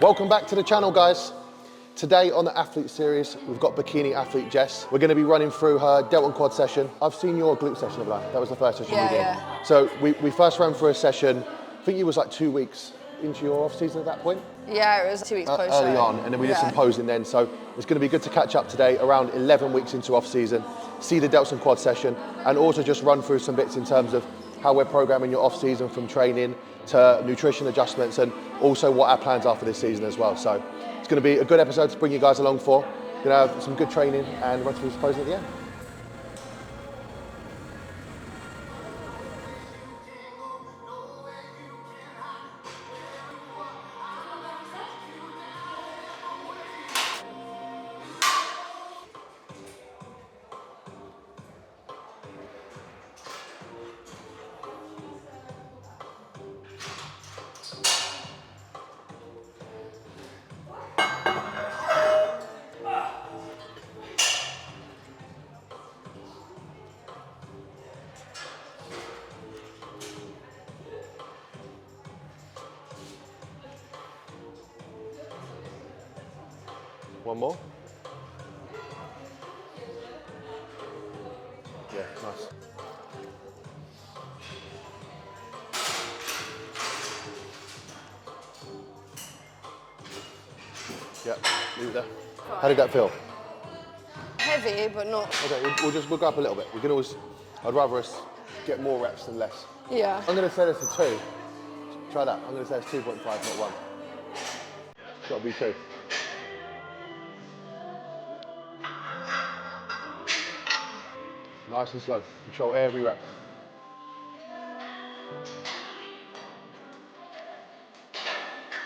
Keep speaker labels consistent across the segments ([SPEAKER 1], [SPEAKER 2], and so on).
[SPEAKER 1] Welcome back to the channel, guys. Today on the athlete series, we've got bikini athlete Jess. We're going to be running through her delta and quad session. I've seen your glute session, haven't I? That was the first session we did.
[SPEAKER 2] Yeah.
[SPEAKER 1] So we first ran through a session, I think it was like 2 weeks into your off season at that point.
[SPEAKER 2] Yeah, it was 2 weeks post
[SPEAKER 1] early on, and then we did some posing then. So it's going to be good to catch up today around 11 weeks into off season, see the delta and quad session, and also just run through some bits in terms of how we're programming your off season, from training to nutrition adjustments, and also what our plans are for this season as well. So it's going to be a good episode to bring you guys along for. We're going to have some good training and run through some posing at the end. One more. Yeah, nice. Yeah, leave it there. How did that feel?
[SPEAKER 2] Heavy, but not.
[SPEAKER 1] Okay, we'll go up a little bit. We can always, I'd rather us get more reps than less.
[SPEAKER 2] Yeah.
[SPEAKER 1] I'm going to say this to 2. Try that. I'm going to say it's 2.5, not 1. It's got to be 2. Nice and slow. Control every rep.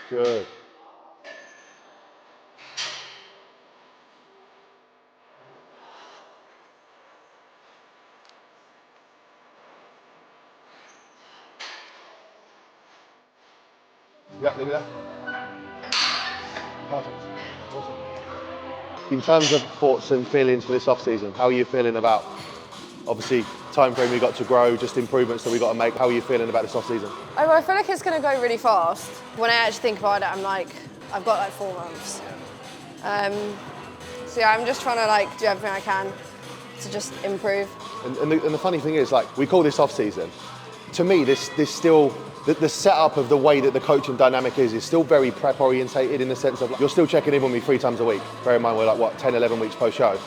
[SPEAKER 1] Good. Yeah, leave it there. Perfect. Awesome. In terms of thoughts and feelings for this off season, how are you feeling about, obviously, time frame we got to grow, just improvements that we got to make? How are you feeling about this off season?
[SPEAKER 2] I feel like it's going to go really fast. When I actually think about it, I'm like, I've got like 4 months. So yeah, I'm just trying to like do everything I can to just improve.
[SPEAKER 1] And the funny thing is, like, we call this off season. To me, this still, the setup of the way that the coaching dynamic is still very prep orientated, in the sense of, like, you're still checking in with me 3 times a week. Bear in mind, we're like, what, 10, 11 weeks post show.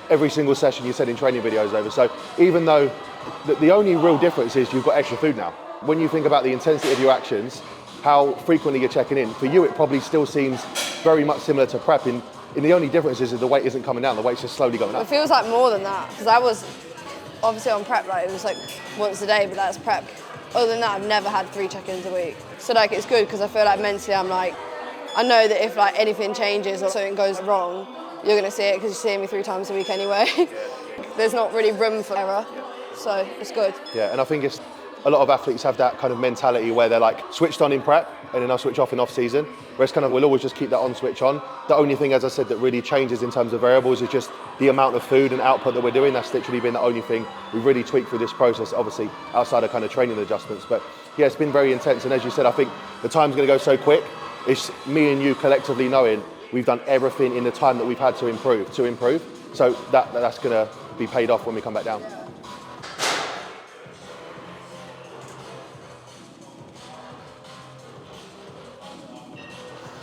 [SPEAKER 1] Every single session you're sending training videos over. So even though the only real difference is you've got extra food now. When you think about the intensity of your actions, how frequently you're checking in, for you it probably still seems very much similar to prep. And the only difference is that the weight isn't coming down, the weight's just slowly going up.
[SPEAKER 2] It feels like more than that, because I was obviously on prep, like it was like once a day, but that's prep. Other than that, I've never had 3 check-ins a week. So like it's good, because I feel like mentally I'm like, I know that if like anything changes or something goes wrong, you're going to see it because you're seeing me 3 times a week anyway. There's not really room for error, so it's good.
[SPEAKER 1] Yeah, and I think it's, a lot of athletes have that kind of mentality where they're like switched on in prep and then I'll switch off in off season. Whereas kind of we'll always just keep that on switch on. The only thing, as I said, that really changes in terms of variables is just the amount of food and output that we're doing. That's literally been the only thing we've really tweaked through this process, obviously outside of kind of training adjustments. But yeah, it's been very intense. And as you said, I think the time's going to go so quick. It's me and you collectively knowing we've done everything in the time that we've had to improve. So that's going to be paid off when we come back down.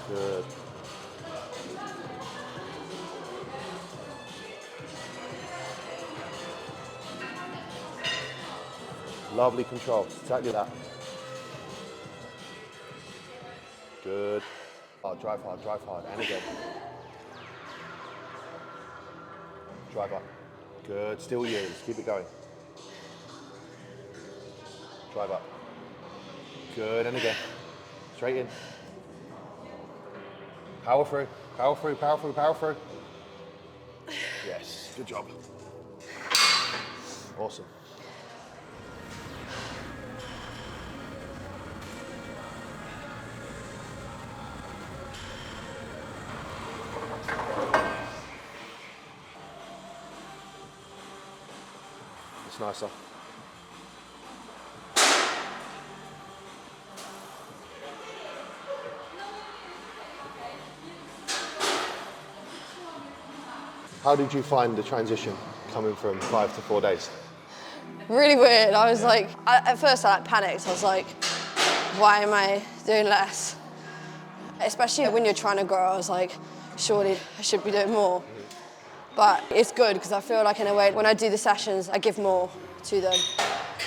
[SPEAKER 1] Good. Lovely control, exactly that. Good. Oh, drive hard, and again. Drive up. Good, still use, keep it going. Drive up. Good, and again. Straight in. Power through, power through, power through, power through. Yes, good job. Awesome. It's nicer. How did you find the transition coming from 5 to 4 days?
[SPEAKER 2] Really weird. I was like, at first I panicked. I was like, why am I doing less? Especially when you're trying to grow, I was like, surely I should be doing more. But it's good because I feel like in a way, when I do the sessions, I give more to them.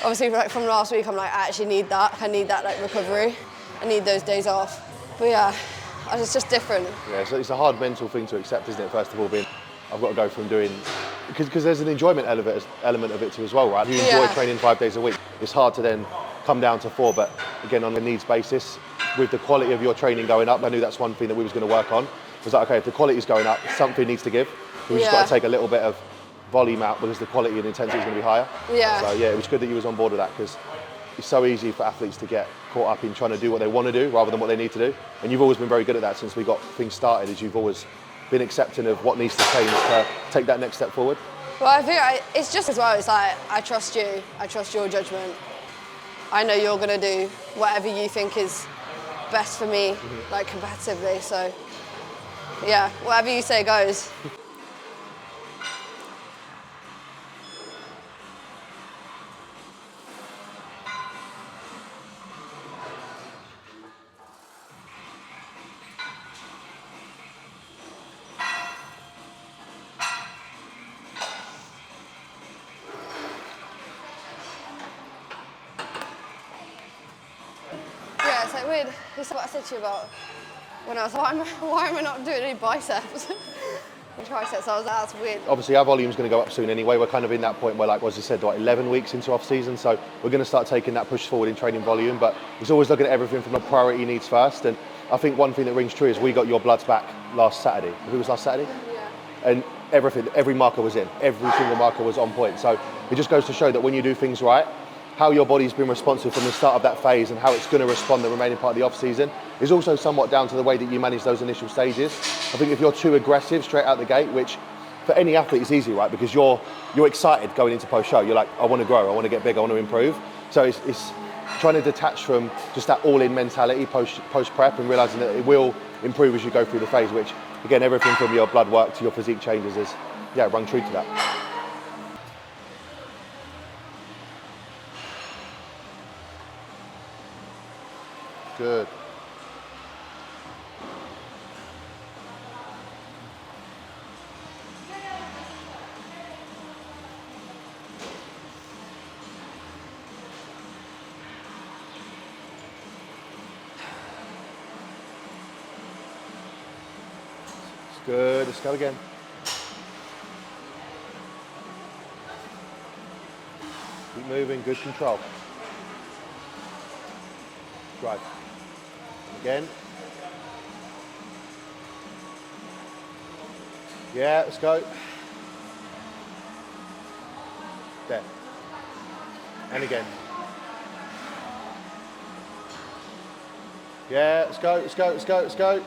[SPEAKER 2] Obviously, like from last week, I'm like, I actually need that. I need that like recovery. I need those days off. But yeah, it's just different.
[SPEAKER 1] Yeah, so it's a hard mental thing to accept, isn't it? First of all, being, I've got to go from doing, because there's an enjoyment element of it too as well, right? If you enjoy training 5 days a week, it's hard to then come down to 4, but again, on a needs basis, with the quality of your training going up, I knew that's one thing that we was going to work on. It was like, okay, if the quality is going up, something needs to give. So we just got to take a little bit of volume out because the quality and intensity is going to be higher.
[SPEAKER 2] Yeah.
[SPEAKER 1] So yeah, it was good that you was on board with that because it's so easy for athletes to get caught up in trying to do what they want to do rather than what they need to do. And you've always been very good at that since we got things started, as you've always been accepting of what needs to change to take that next step forward.
[SPEAKER 2] Well, I think it's just as well, it's like, I trust you, I trust your judgment. I know you're going to do whatever you think is best for me, like competitively, so yeah, whatever you say goes. Yeah, it's like weird. This is what I said to you about when I was like, why am I not doing any biceps and triceps? I was like, that's weird.
[SPEAKER 1] Obviously, our volume's going to go up soon anyway. We're kind of in that point where, like, as I said, like 11 weeks into off-season, so we're going to start taking that push forward in training volume, but it's always looking at everything from the priority needs first. And I think one thing that rings true is we got your bloods back last Saturday. Who was last Saturday?
[SPEAKER 2] Yeah.
[SPEAKER 1] And every marker was in. Every single marker was on point. So it just goes to show that when you do things right, how your body's been responsive from the start of that phase and how it's going to respond the remaining part of the off-season is also somewhat down to the way that you manage those initial stages. I think if you're too aggressive straight out the gate, which for any athlete is easy, right? Because you're excited going into post-show. You're like, I want to grow, I want to get big, I want to improve. So it's trying to detach from just that all-in mentality post-prep and realising that it will improve as you go through the phase, which, again, everything from your blood work to your physique changes is, rung true to that. Good. It's good. Let's go again. Keep moving. Good control. Drive. Again. Yeah, let's go. There. And again. Yeah, let's go, let's go, let's go, let's go.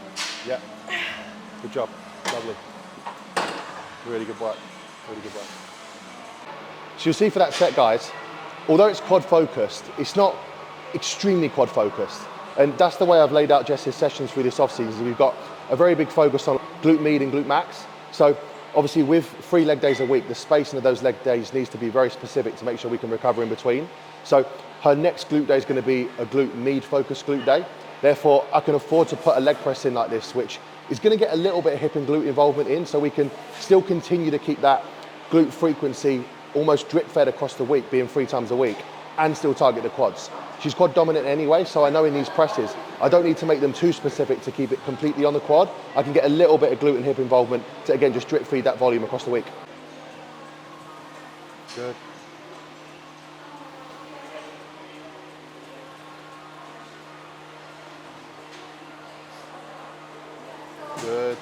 [SPEAKER 1] Yeah. Good job. Lovely. Really good work. Really good work. So you'll see for that set, guys, although it's quad focused, it's not extremely quad focused. And that's the way I've laid out Jess's sessions through this off-season. We've got a very big focus on glute med and glute max. So obviously with 3 leg days a week, the spacing of those leg days needs to be very specific to make sure we can recover in between. So her next glute day is going to be a glute med focused glute day. Therefore, I can afford to put a leg press in like this, which is going to get a little bit of hip and glute involvement in, so we can still continue to keep that glute frequency almost drip fed across the week, being 3 times a week, and still target the quads. She's quad dominant anyway, so I know in these presses, I don't need to make them too specific to keep it completely on the quad. I can get a little bit of glute and hip involvement to, again, just drip feed that volume across the week. Good. Good.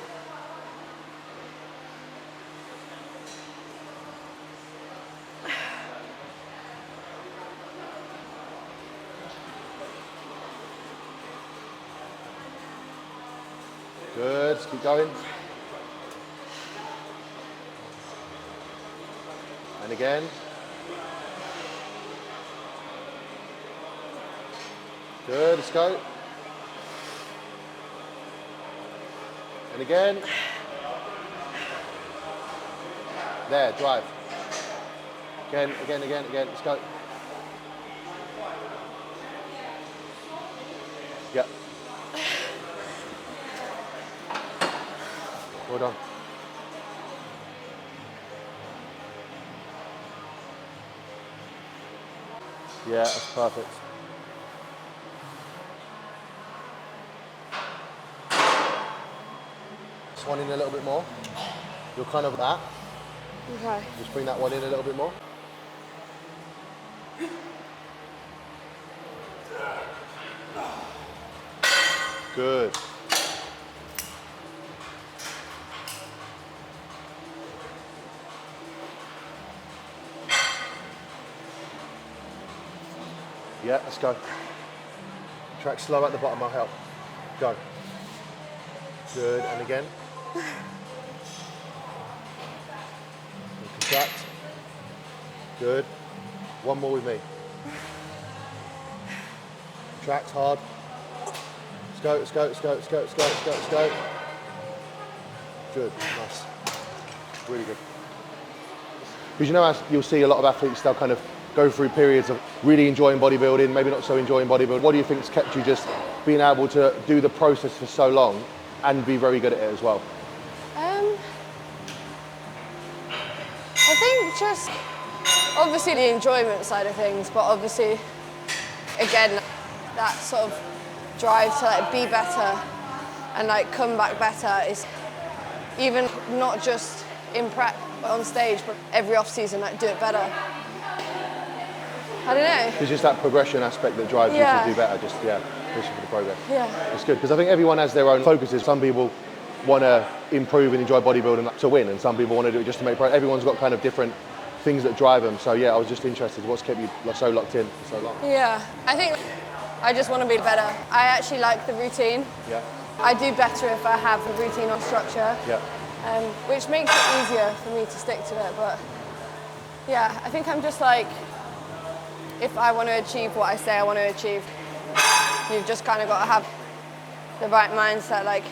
[SPEAKER 1] Good, let's keep going. And again. Good, let's go. And again. There, drive. Again, again, again, again. Let's go. Yep. Well done. Yeah, that's perfect. This one in a little bit more. You're kind of that.
[SPEAKER 2] Okay.
[SPEAKER 1] Just bring that one in a little bit more. Good. Yeah, let's go. Track slow at the bottom, I'll help. Go. Good, and again. And contract. Good. One more with me. Contract hard. Let's go, let's go, let's go, let's go, let's go, let's go, let's go. Good, nice. Really good. Because you know, as you'll see a lot of athletes, they'll kind of go through periods of really enjoying bodybuilding, maybe not so enjoying bodybuilding. What do you think's kept you just being able to do the process for so long and be very good at it as well?
[SPEAKER 2] I think just obviously the enjoyment side of things, but obviously again that sort of drive to like be better and like come back better is even not just in prep on stage, but every off season like do it better. I don't know.
[SPEAKER 1] It's just that progression aspect that drives you to do better, just pushing for the progress.
[SPEAKER 2] Yeah.
[SPEAKER 1] It's good, because I think everyone has their own focuses. Some people want to improve and enjoy bodybuilding to win, and some people want to do it just to make progress. Everyone's got kind of different things that drive them. So yeah, I was just interested, what's kept you so locked in for so long?
[SPEAKER 2] Yeah, I think I just want to be better. I actually like the routine.
[SPEAKER 1] Yeah.
[SPEAKER 2] I do better if I have a routine or structure.
[SPEAKER 1] Yeah.
[SPEAKER 2] Which makes it easier for me to stick to it. But yeah, I think I'm just like, if I want to achieve what I say I want to achieve, you've just kind of got to have the right mindset, like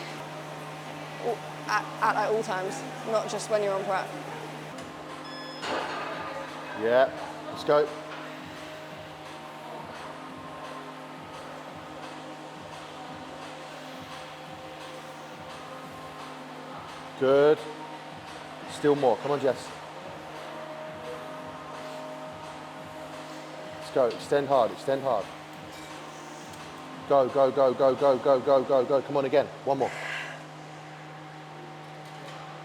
[SPEAKER 2] at like all times, not just when you're on prep.
[SPEAKER 1] Yeah, let's go. Good. Still more. Come on, Jess. Let's go. Extend hard. Extend hard. Go, go, go, go, go, go, go, go, go. Come on again. One more.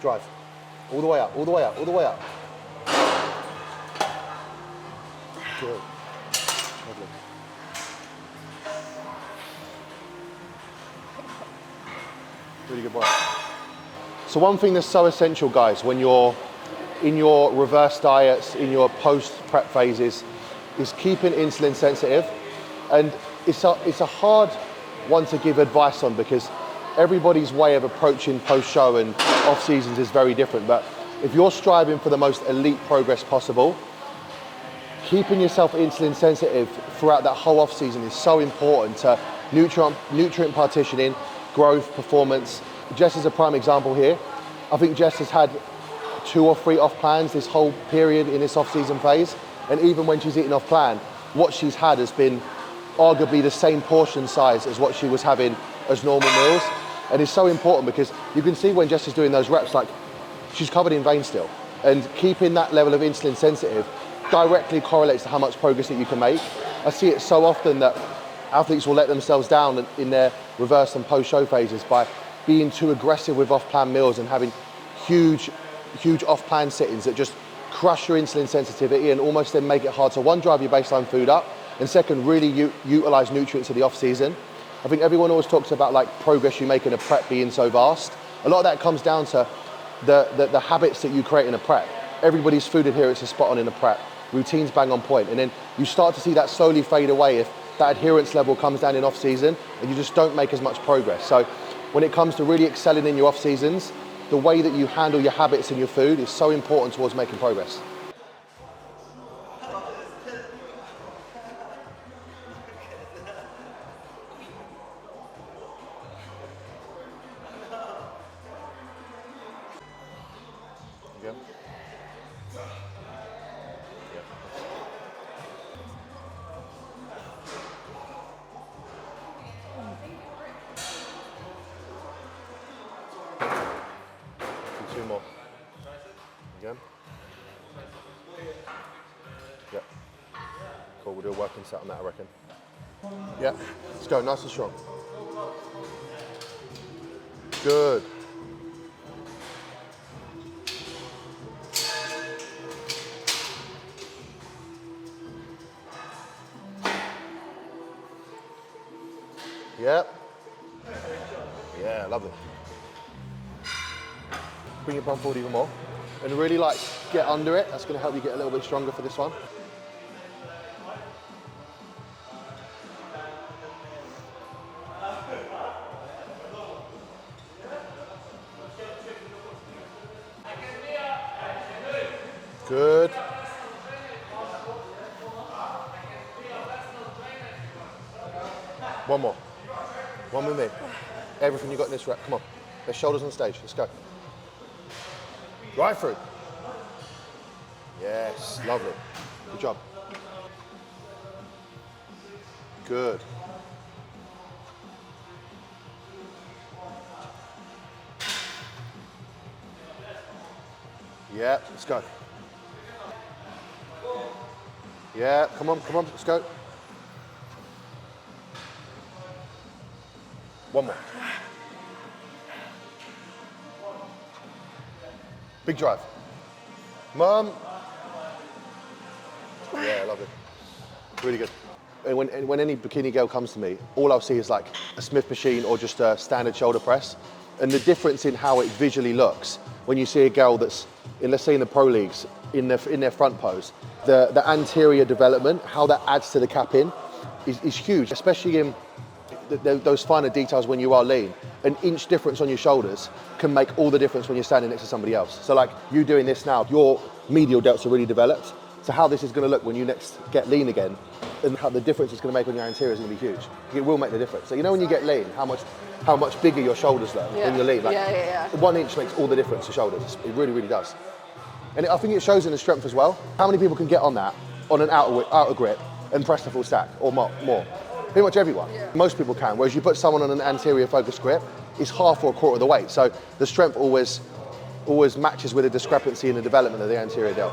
[SPEAKER 1] Drive. All the way up, all the way up, all the way up. Good. Lovely. Really good work. So one thing that's so essential, guys, when you're in your reverse diets, in your post-prep phases, is keeping insulin sensitive. And it's a hard one to give advice on, because everybody's way of approaching post-show and off-seasons is very different. But if you're striving for the most elite progress possible, keeping yourself insulin sensitive throughout that whole off-season is so important to nutrient partitioning, growth, performance. Jess is a prime example here. I think Jess has had 2 or 3 off plans this whole period in this off-season phase. And even when she's eating off plan, what she's had has been arguably the same portion size as what she was having as normal meals. And it's so important because you can see when Jess is doing those reps, like she's covered in vein still. And keeping that level of insulin sensitive directly correlates to how much progress that you can make. I see it so often that athletes will let themselves down in their reverse and post-show phases by being too aggressive with off-plan meals and having huge off-plan sittings that just crush your insulin sensitivity and almost then make it hard to, one, drive your baseline food up, and second, really utilize nutrients of the off-season. I think everyone always talks about like progress you make in a prep being so vast. A lot of that comes down to the habits that you create in a prep. Everybody's food adherence is spot on in a prep. Routines bang on point. And then you start to see that slowly fade away if that adherence level comes down in off-season and you just don't make as much progress. So when it comes to really excelling in your off-seasons, the way that you handle your habits and your food is so important towards making progress. Again. 2 more. Again. Yep. Cool, we'll do a working set on that, I reckon. Yep, let's go, nice and strong. Good. Yep. Yeah, lovely. Bring your bum forward even more. And really like, get under it. That's gonna help you get a little bit stronger for this one. Good. One more. One with me. Everything you got in this rep. Come on. There's shoulders on stage. Let's go. Right through. Yes, lovely. Good job. Good. Yeah, let's go. Yeah, come on, let's go. One more. Big drive. Mum. Yeah, love it. Really good. And when any bikini girl comes to me, all I'll see is like a Smith machine or just a standard shoulder press. And the difference in how it visually looks when you see a girl that's, let's say in the pro leagues, in their front pose, the anterior development, how that adds to the cap in is huge, especially in those finer details when you are lean. An inch difference on your shoulders can make all the difference when you're standing next to somebody else. So like you doing this now, your medial delts are really developed. So how this is going to look when you next get lean again, and how the difference it's going to make on your anterior is going to be huge. It will make the difference. So you know when you get lean, how much bigger your shoulders look when you're lean. Like 1 inch makes all the difference to shoulders. It really, really does. And I think it shows in the strength as well. How many people can get on that, on an outer grip, and press the full stack, or more? Pretty much everyone. Yeah. Most people can, whereas you put someone on an anterior focused grip, it's half or a quarter of the weight. So the strength always matches with a discrepancy in the development of the anterior delt.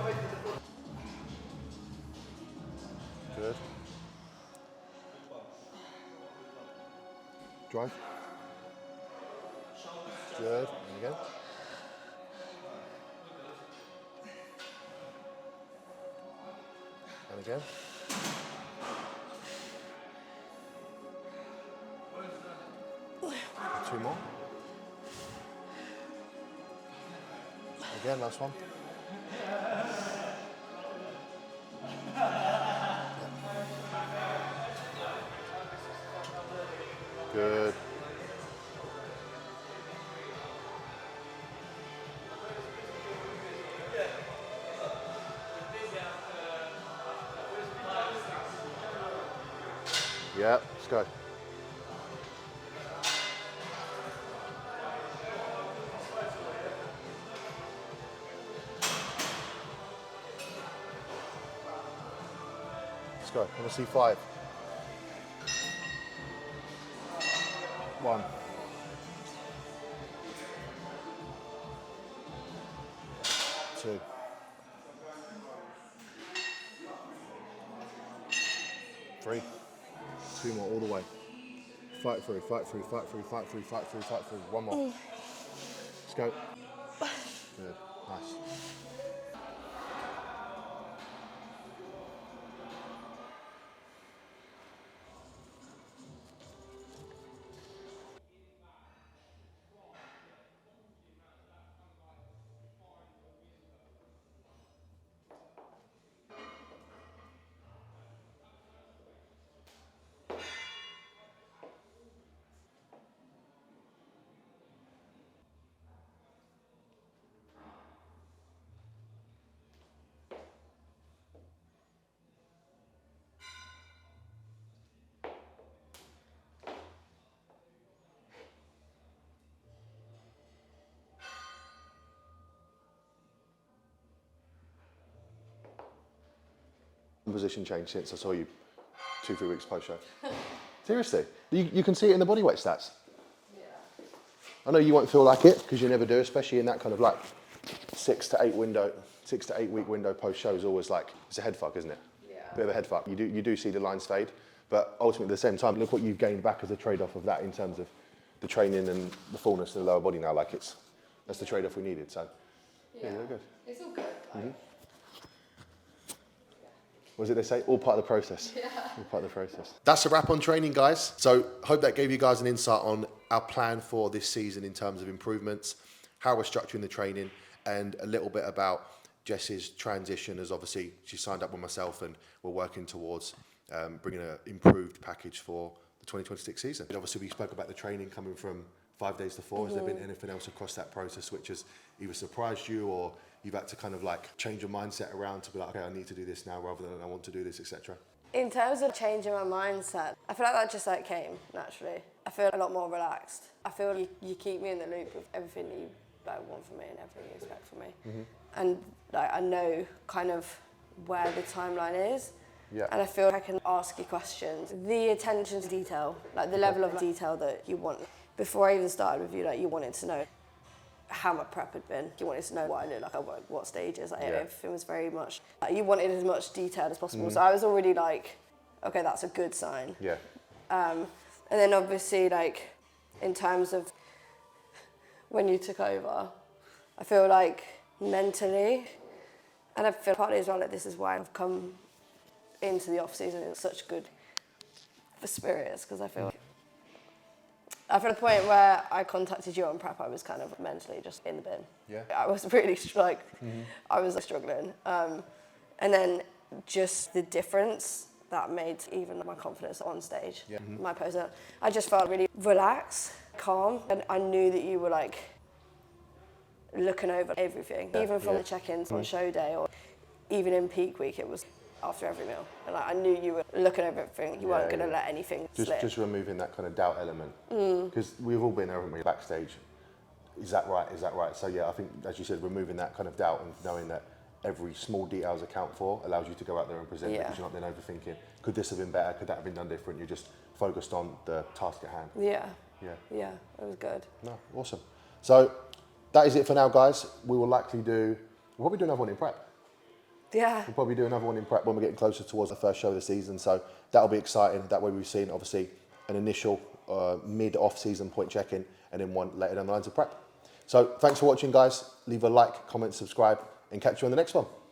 [SPEAKER 1] Good. Drive. Good. And again. And again. Two more. Again, last one. Good. Yeah, let's go. Let's go. I want to see 5. 1. 2. 3. 2 more all the way. Fight through, fight through, fight through, fight through, fight through, fight through. 1 more. Let's go. Good. Nice. Position change since I saw you 2-3 weeks post show. Seriously, you can see it in the bodyweight stats. I know you won't feel like it because you never do, especially in that kind of like 6 to 8 week window post show is always like, it's a head fuck, isn't it?
[SPEAKER 2] Yeah.
[SPEAKER 1] Bit of a head fuck. You do see the lines fade, but ultimately at the same time, look what you've gained back as a trade-off of that in terms of the training and the fullness of the lower body now. Like that's the trade-off we needed. So yeah, you're good.
[SPEAKER 2] It's all good.
[SPEAKER 1] What was it they say? All part of the process. Yeah. All part of the process. That's a wrap on training, guys. So hope that gave you guys an insight on our plan for this season in terms of improvements, how we're structuring the training, and a little bit about Jess's transition, as obviously she signed up with myself and we're working towards bringing an improved package for the 2026 season. And obviously we spoke about the training coming from 5 days to 4. Has there been anything else across that process which has either surprised you or you've had to kind of like change your mindset around to be like, okay, I need to do this now rather than I want to do this, etc.?
[SPEAKER 2] In terms of changing my mindset, I feel like that just like came naturally. I feel a lot more relaxed. I feel you keep me in the loop of everything that you like, want from me and everything you expect from me. And like I know kind of where the timeline is.
[SPEAKER 1] Yeah.
[SPEAKER 2] And I feel like I can ask you questions. The attention to detail, like the level of detail that you want. Before I even started with you, like you wanted to know how my prep had been. You wanted to know what I looked like at what stages. Like everything was very much, like, you wanted as much detail as possible. So I was already like, okay, that's a good sign.
[SPEAKER 1] Yeah.
[SPEAKER 2] And then obviously like in terms of when you took over, I feel like mentally, and I feel partly as well that this is why I've come into the off season in such good spirits, because I feel at the point where I contacted you on prep, I was kind of mentally just in the bin.
[SPEAKER 1] Yeah.
[SPEAKER 2] I was really like, I was struggling. And then just the difference that made even my confidence on stage, my poser, I just felt really relaxed, calm, and I knew that you were like looking over everything, even from the check-ins on show day or even in peak week, it was after every meal. And like, I knew you were looking over everything. You weren't going to let anything slip.
[SPEAKER 1] Just removing that kind of doubt element. Because we've all been there, haven't we, backstage. Is that right? Is that right? So yeah, I think, as you said, removing that kind of doubt and knowing that every small details account for allows you to go out there and present it, because you're not then overthinking, could this have been better? Could that have been done different? You're just focused on the task at hand.
[SPEAKER 2] Yeah, it was good.
[SPEAKER 1] No, awesome. So that is it for now, guys. We will likely we'll probably do another one in prep.
[SPEAKER 2] Yeah.
[SPEAKER 1] We'll probably do another one in prep when we're getting closer towards the first show of the season. So that'll be exciting. That way we've seen, obviously, an initial mid-off-season point check-in and then one later down the lines of prep. So thanks for watching, guys. Leave a like, comment, subscribe, and catch you on the next one.